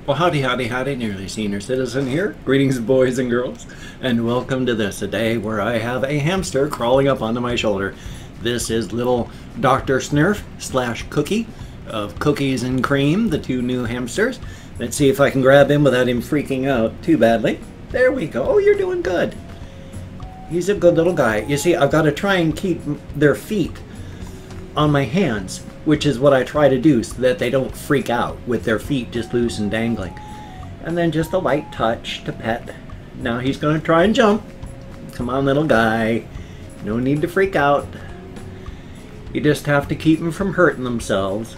Well, howdy, howdy, howdy, nearly senior citizen here. Greetings, boys and girls, and welcome to this, a day where I have a hamster crawling up onto my shoulder. This is little Dr. Snurf / Cookie of Cookies and Cream, the two new hamsters. Let's see if I can grab him without him freaking out too badly. There we go. Oh, you're doing good. He's a good little guy. You see, I've got to try and keep their feet on my hands, which is what I try to do so that they don't freak out with their feet just loose and dangling. And then just a light touch to pet. Now he's going to try and jump. Come on, little guy. No need to freak out. You just have to keep them from hurting themselves.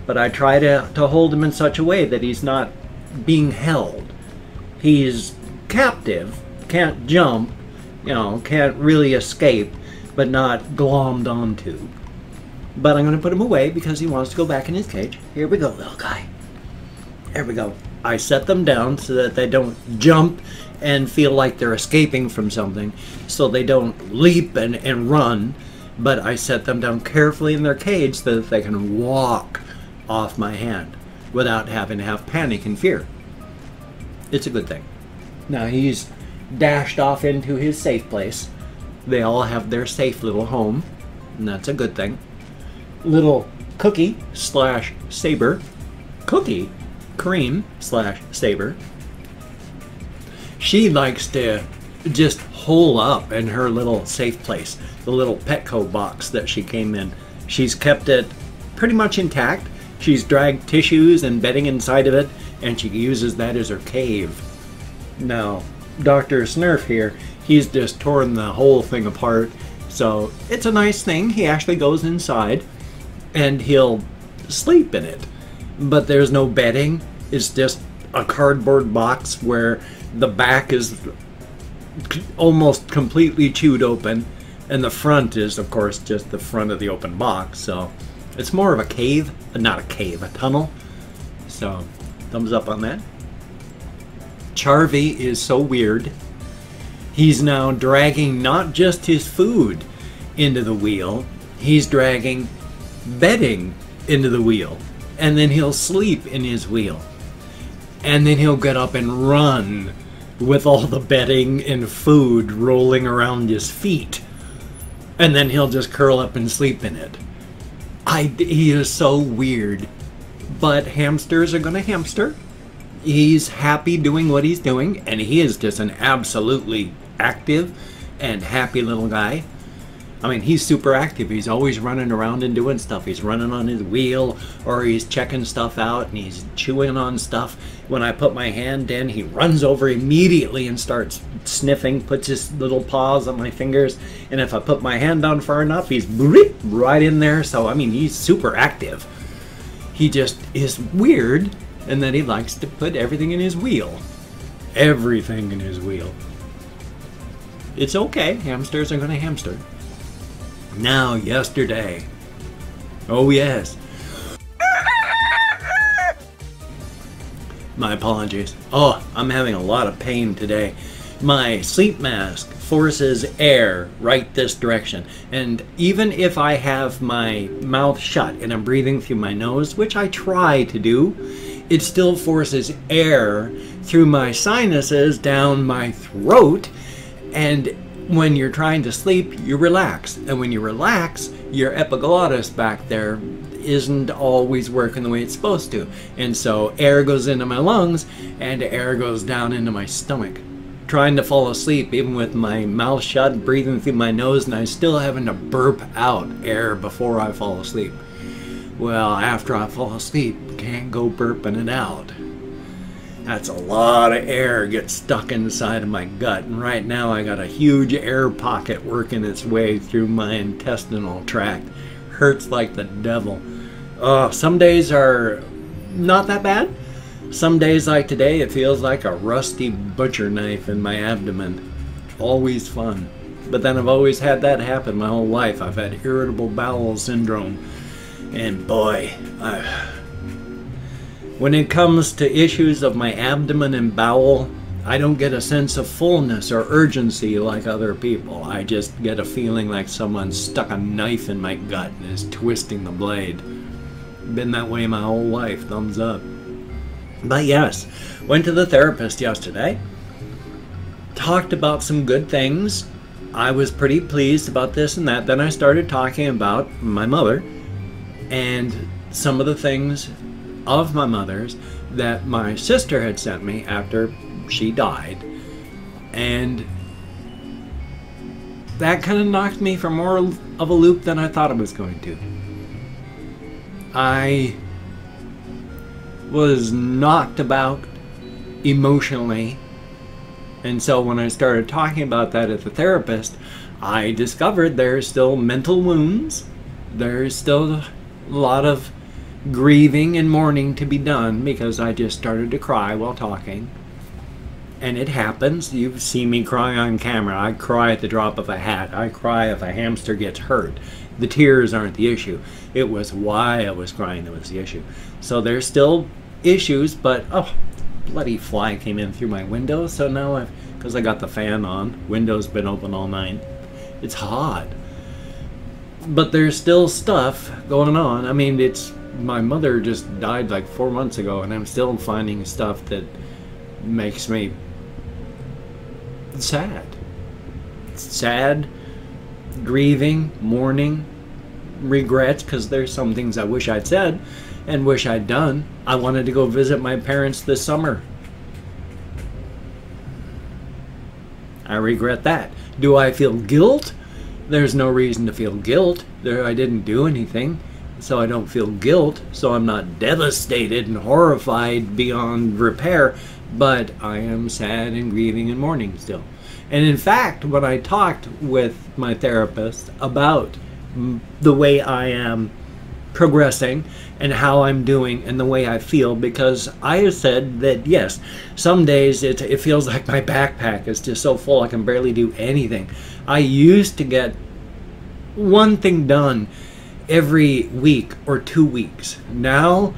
But I try to hold him in such a way that he's not being held. He's captive, can't jump, you know, can't really escape, but not glommed onto. But I'm going to put him away because he wants to go back in his cage. Here we go, little guy. There we go. I set them down so that they don't jump and feel like they're escaping from something, so they don't leap and run, but I set them down carefully in their cage so that they can walk off my hand without having to have panic and fear. It's a good thing. Now he's dashed off into his safe place. They all have their safe little home, and that's a good thing. Little Cookie / Saber, Cookie, Cream / Saber. She likes to just hole up in her little safe place, the little Petco box that she came in. She's kept it pretty much intact. She's dragged tissues and bedding inside of it, and she uses that as her cave. Now, Dr. Snurf here, he's just torn the whole thing apart, so it's a nice thing. He actually goes inside, and he'll sleep in it. But there's no bedding. It's just a cardboard box where the back is almost completely chewed open, and the front is, of course, just the front of the open box, so it's more of a cave, not a cave, a tunnel. So, thumbs up on that. Charvey is so weird. He's now dragging not just his food into the wheel, he's dragging bedding into the wheel. And then he'll sleep in his wheel. And then he'll get up and run with all the bedding and food rolling around his feet. And then he'll just curl up and sleep in it. He is so weird, but hamsters are gonna hamster. He's happy doing what he's doing, and he is just an absolutely active and happy little guy. I mean, he's super active. He's always running around and doing stuff. He's running on his wheel, or he's checking stuff out, and he's chewing on stuff. When I put my hand in, he runs over immediately and starts sniffing, puts his little paws on my fingers, and if I put my hand down far enough, he's right in there. So, I mean, he's super active. He just is weird, and then he likes to put everything in his wheel. Everything in his wheel. It's okay. Hamsters are going to hamster. Now, yesterday. Oh, yes. My apologies. Oh, I'm having a lot of pain today. My sleep mask forces air right this direction. And even if I have my mouth shut and I'm breathing through my nose, which I try to do, it still forces air through my sinuses down my throat. And when you're trying to sleep, you relax. And when you relax, your epiglottis back there isn't always working the way it's supposed to. And so air goes into my lungs and air goes down into my stomach. Trying to fall asleep even with my mouth shut, breathing through my nose, and I'm still having to burp out air before I fall asleep. Well, after I fall asleep, can't go burping it out. That's a lot of air gets stuck inside of my gut, and right now I got a huge air pocket working its way through my intestinal tract. Hurts like the devil. Some days are not that bad. Some days like today, it feels like a rusty butcher knife in my abdomen. Always fun. But then I've always had that happen my whole life. I've had irritable bowel syndrome, and boy, when it comes to issues of my abdomen and bowel, I don't get a sense of fullness or urgency like other people. I just get a feeling like someone stuck a knife in my gut and is twisting the blade. Been that way my whole life, thumbs up. But yes, went to the therapist yesterday. Talked about some good things. I was pretty pleased about this and that. Then I started talking about my mother and some of the things of my mother's that my sister had sent me after she died. And that kind of knocked me for more of a loop than I thought it was going to. I was knocked about emotionally. And so when I started talking about that at the therapist, I discovered there's still mental wounds. There's still a lot of grieving and mourning to be done because I just started to cry while talking. And it happens. You've seen me crying on camera. I cry at the drop of a hat. I cry if a hamster gets hurt. The tears aren't the issue. It was why I was crying that was the issue. So there's still issues, but oh, bloody fly came in through my window. So now because I got the fan on, window's been open all night. It's hot. But there's still stuff going on. I mean, my mother just died like 4 months ago, and I'm still finding stuff that makes me sad. Sad, grieving, mourning, regrets, because there's some things I wish I'd said and wish I'd done. I wanted to go visit my parents this summer. I regret that. Do I feel guilt? There's no reason to feel guilt. I didn't do anything, so I don't feel guilt. So I'm not devastated and horrified beyond repair, but I am sad and grieving and mourning still. And in fact, when I talked with my therapist about the way I am progressing and how I'm doing and the way I feel, because I said that yes, some days it feels like my backpack is just so full I can barely do anything. I used to get one thing done every week or 2 weeks. Now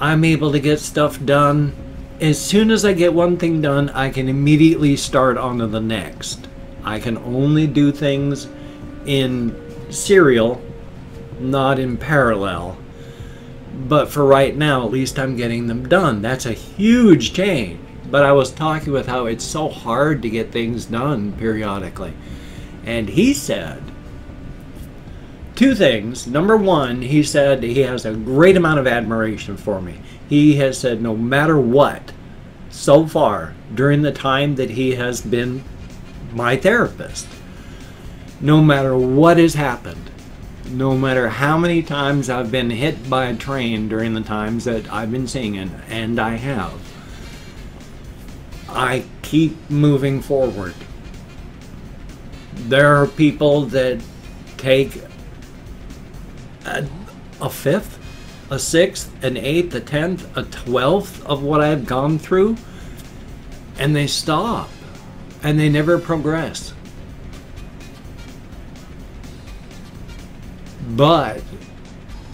I'm able to get stuff done. As soon as I get one thing done, I can immediately start on to the next. I can only do things in serial, not in parallel. But for right now, at least I'm getting them done. That's a huge change. But I was talking with how it's so hard to get things done periodically. And he said two things. Number one, he said he has a great amount of admiration for me. He has said no matter what, so far, during the time that he has been my therapist, no matter what has happened, no matter how many times I've been hit by a train during the times that I've been singing, and I have, I keep moving forward. There are people that take a fifth, a sixth, an eighth, a 10th, a 12th of what I've gone through, and they stop, and they never progress. But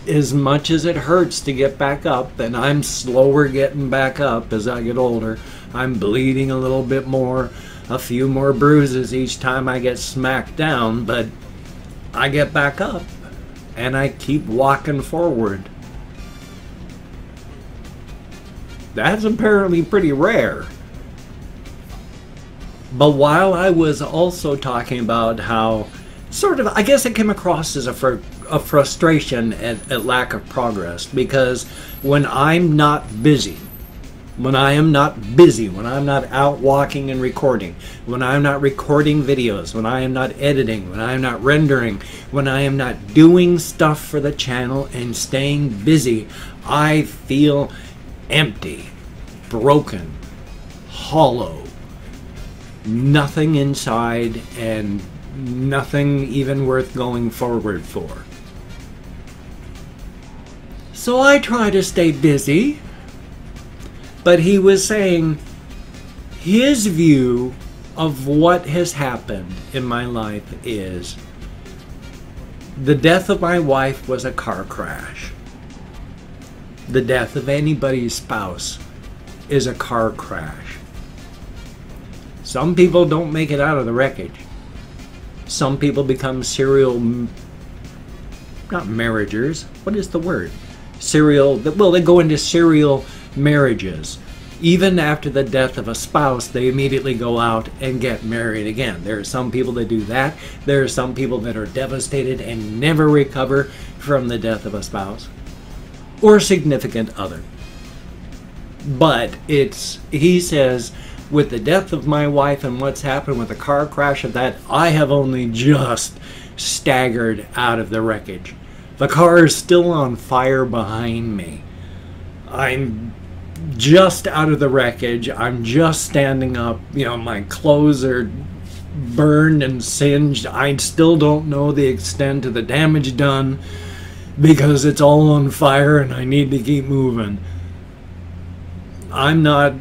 as much as it hurts to get back up, and I'm slower getting back up as I get older, I'm bleeding a little bit more, a few more bruises each time I get smacked down, but I get back up, and I keep walking forward. That's apparently pretty rare. But while I was also talking about how sort of, I guess it came across as a frustration at lack of progress, because when I'm not busy, when I am not busy, when I'm not out walking and recording, when I'm not recording videos, when I am not editing, when I am not rendering, when I am not doing stuff for the channel and staying busy, I feel empty, broken, hollow, nothing inside, and nothing even worth going forward for. So I try to stay busy, but he was saying his view of what has happened in my life is the death of my wife was a car crash. The death of anybody's spouse is a car crash. Some people don't make it out of the wreckage. Some people become serial, not marriagers, what is the word? Well, they go into serial marriages. Even after the death of a spouse, they immediately go out and get married again. There are some people that do that. There are some people that are devastated and never recover from the death of a spouse or significant other. But he says, with the death of my wife and what's happened with the car crash of that, I have only just staggered out of the wreckage. The car is still on fire behind me. I'm just out of the wreckage. I'm just standing up. You know, my clothes are burned and singed. I still don't know the extent of the damage done because it's all on fire and I need to keep moving. I'm not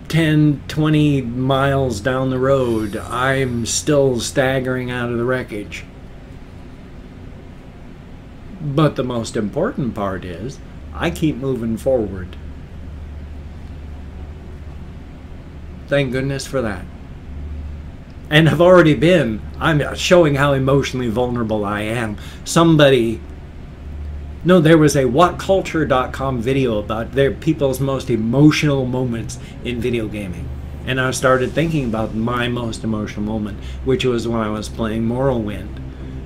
10, 20 miles down the road. I'm still staggering out of the wreckage. But the most important part is I keep moving forward. Thank goodness for that. And I've already been, I'm showing how emotionally vulnerable I am. There was a whatculture.com video about people's most emotional moments in video gaming. And I started thinking about my most emotional moment, which was when I was playing Morrowind.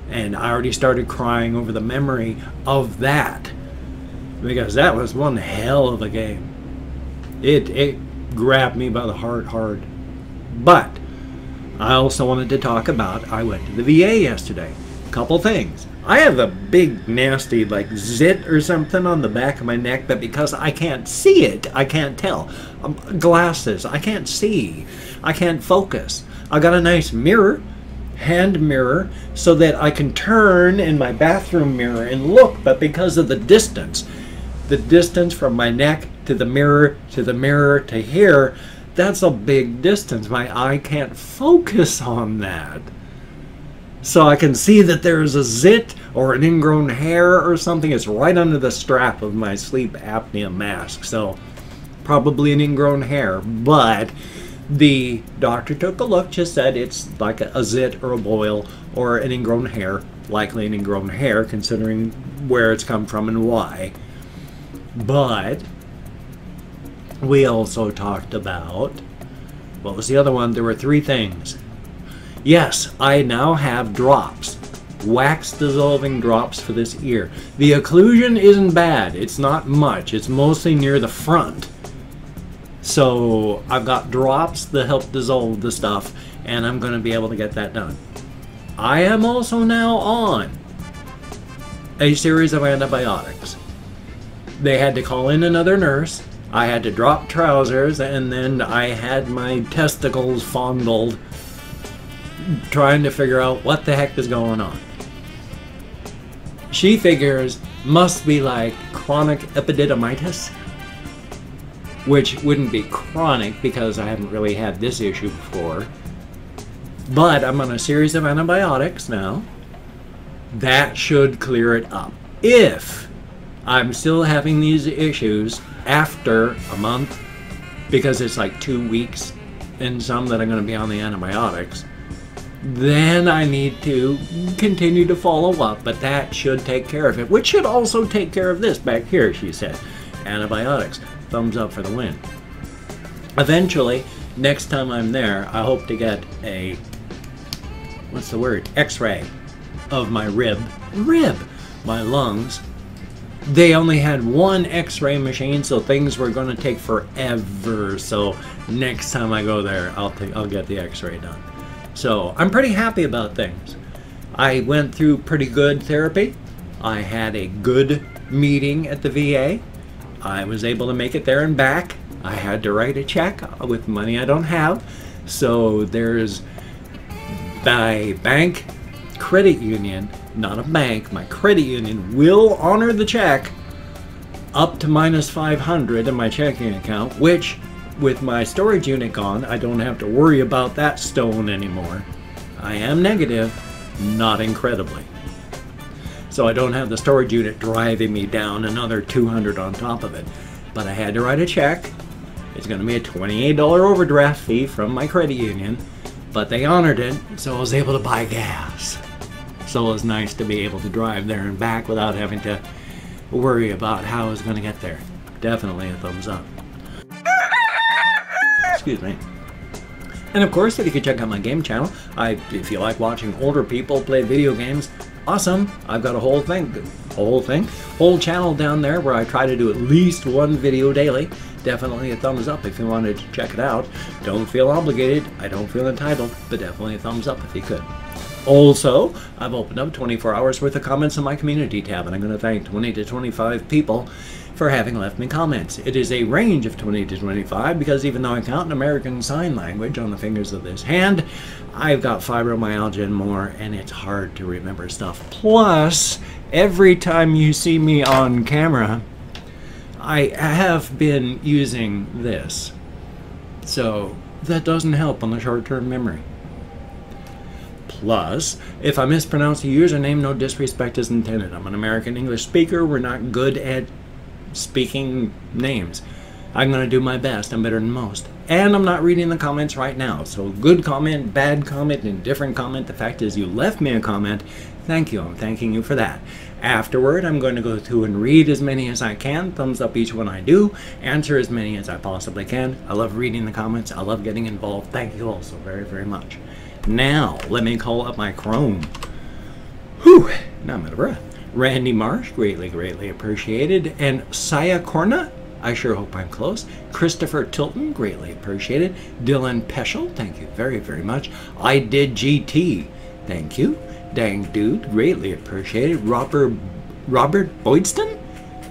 And I already started crying over the memory of that, because that was one hell of a game. It grabbed me by the heart hard. But I also wanted to talk about, I went to the VA yesterday. Couple things. I have a big nasty like zit or something on the back of my neck, but because I can't see it, I can't tell. Glasses, I can't see. I can't focus. I got a nice mirror, hand mirror, so that I can turn in my bathroom mirror and look, but because of the distance from my neck to the mirror to here, that's a big distance. My eye can't focus on that. So I can see that there's a zit or an ingrown hair or something. It's right under the strap of my sleep apnea mask. So probably an ingrown hair. But the doctor took a look, just said it's like a zit or a boil or an ingrown hair. Likely an ingrown hair, considering where it's come from and why. But we also talked about, what was the other one? There were 3 things. Yes, I now have drops, wax dissolving drops for this ear. The occlusion isn't bad. It's not much. It's mostly near the front. So I've got drops that help dissolve the stuff, and I'm going to be able to get that done. I am also now on a series of antibiotics. They had to call in another nurse. I had to drop trousers, and then I had my testicles fondled trying to figure out what the heck is going on. She figures must be like chronic epididymitis, which wouldn't be chronic because I haven't really had this issue before. But I'm on a series of antibiotics now. That should clear it up. If I'm still having these issues after a month, because it's like 2 weeks and some that I'm going to be on the antibiotics, then I need to continue to follow up, but that should take care of it, which should also take care of this back here, she said. Antibiotics. Thumbs up for the win. Eventually, next time I'm there, I hope to get a, what's the word? X-ray of my my lungs. They only had one X-ray machine, so things were going to take forever. So next time I go there, I'll get the X-ray done. So I'm pretty happy about things. I went through pretty good therapy. I had a good meeting at the VA. I was able to make it there and back. I had to write a check with money I don't have. So there's my bank credit union, not a bank, my credit union will honor the check up to minus 500 in my checking account, which with my storage unit gone, I don't have to worry about that stone anymore. I am negative, not incredibly. So I don't have the storage unit driving me down another 200 on top of it. But I had to write a check, It's going to be a $28 overdraft fee from my credit union, but they honored it, so I was able to buy gas. So it was nice to be able to drive there and back without having to worry about how I was going to get there. Definitely a thumbs up. Excuse me. And of course, if you could check out my game channel, if you like watching older people play video games, awesome. I've got a whole channel down there where I try to do at least one video daily. Definitely a thumbs up if you wanted to check it out. Don't feel obligated. I don't feel entitled, but definitely a thumbs up if you could. Also, I've opened up 24 hours worth of comments in my community tab, and I'm going to thank 20 to 25 people for having left me comments. It is a range of 20 to 25 because even though I count in American Sign Language on the fingers of this hand, I've got fibromyalgia and more, and it's hard to remember stuff. Plus, every time you see me on camera, I have been using this. So that doesn't help on the short-term memory. Plus, if I mispronounce a username, no disrespect is intended. I'm an American English speaker. We're not good at speaking names. I'm going to do my best. I'm better than most. And I'm not reading the comments right now. So good comment, bad comment, indifferent comment. The fact is you left me a comment. Thank you. I'm thanking you for that. Afterward, I'm going to go through and read as many as I can. Thumbs up each one I do. Answer as many as I possibly can. I love reading the comments. I love getting involved. Thank you all so very, very much. Now, let me call up my Chrome. Whew, now I'm out of breath. Randy Marsh, greatly, greatly appreciated. And Saya Korna, I sure hope I'm close. Christopher Tilton, greatly appreciated. Dylan Peschel, thank you very, very much. I Did GT, thank you. Dang Dude, greatly appreciated. Robert Boydston,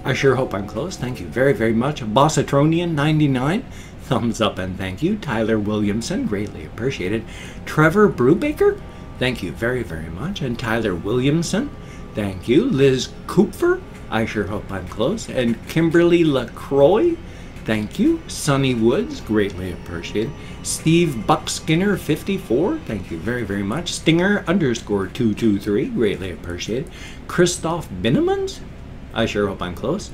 I sure hope I'm close. Thank you very, very much. Bossatronian 99, thumbs up and thank you. Tyler Williamson, greatly appreciated. Trevor Brubaker, thank you very, very much. And Tyler Williamson, thank you. Liz Kupfer, I sure hope I'm close. And Kimberly LaCroix, thank you. Sonny Woods, greatly appreciated. Steve Buckskinner 54, thank you very, very much. Stinger _223, greatly appreciated. Christoph Binnemans, I sure hope I'm close.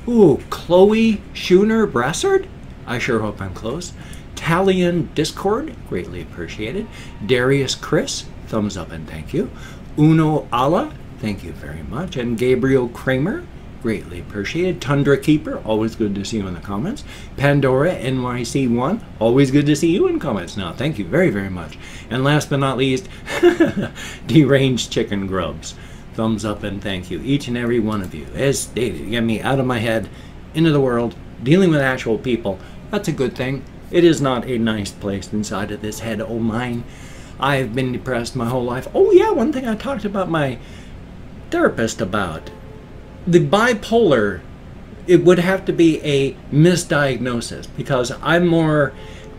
Ooh, Chloe Schooner Brassard, I sure hope I'm close. Talion Discord, greatly appreciated. Darius Chris, thumbs up and thank you. Uno Ala, thank you very much. And Gabriel Kramer, greatly appreciated. Tundra Keeper, always good to see you in the comments. Pandora NYC1, always good to see you in comments now. Thank you very, very much. And last but not least, Deranged Chicken Grubs, thumbs up and thank you. Each and every one of you, as stated, get me out of my head, into the world, dealing with actual people. That's a good thing. It is not a nice place inside of this head o' mine. I've been depressed my whole life. Oh yeah, one thing I talked about my therapist about. The bipolar, it would have to be a misdiagnosis because I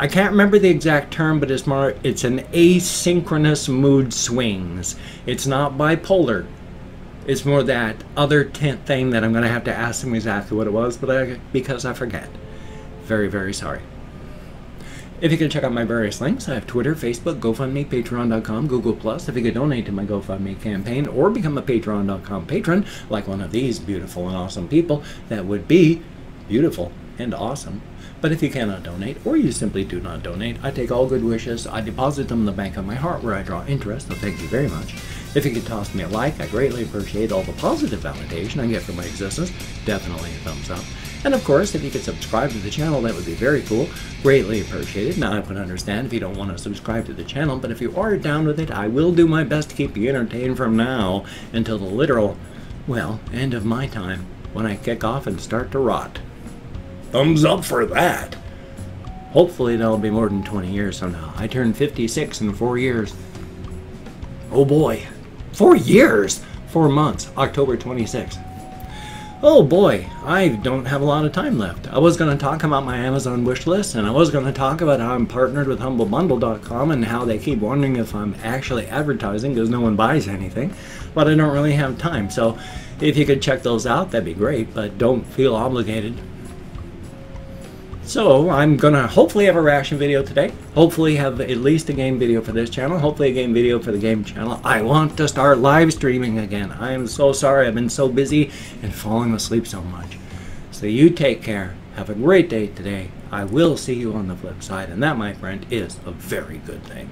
can't remember the exact term, but it's an asynchronous mood swings. It's not bipolar. It's more that other thing that I'm going to have to ask them exactly what it was, but because I forget. Very, very sorry. If you could check out my various links, I have Twitter, Facebook, GoFundMe, Patreon.com, Google+. If you could donate to my GoFundMe campaign or become a Patreon.com patron, like one of these beautiful and awesome people, that would be beautiful and awesome. But if you cannot donate, or you simply do not donate, I take all good wishes, I deposit them in the bank of my heart where I draw interest, so thank you very much. If you could toss me a like, I greatly appreciate all the positive validation I get from my existence. Definitely a thumbs up. And of course, if you could subscribe to the channel, that would be very cool. Greatly appreciated. Now, I would understand if you don't want to subscribe to the channel, but if you are down with it, I will do my best to keep you entertained from now until the literal, well, end of my time, when I kick off and start to rot. Thumbs up for that. Hopefully that'll be more than 20 years from now. I turned 56 in 4 years. Oh boy. 4 years? 4 months. October 26th. Oh boy, I don't have a lot of time left. I was going to talk about my Amazon wish list, and I was going to talk about how I'm partnered with HumbleBundle.com and how they keep wondering if I'm actually advertising because no one buys anything, but I don't really have time. So if you could check those out, that'd be great, but don't feel obligated. So I'm going to hopefully have a reaction video today. Hopefully have at least a game video for this channel. Hopefully a game video for the game channel. I want to start live streaming again. I am so sorry. I've been so busy and falling asleep so much. So you take care. Have a great day today. I will see you on the flip side, and that, my friend, is a very good thing.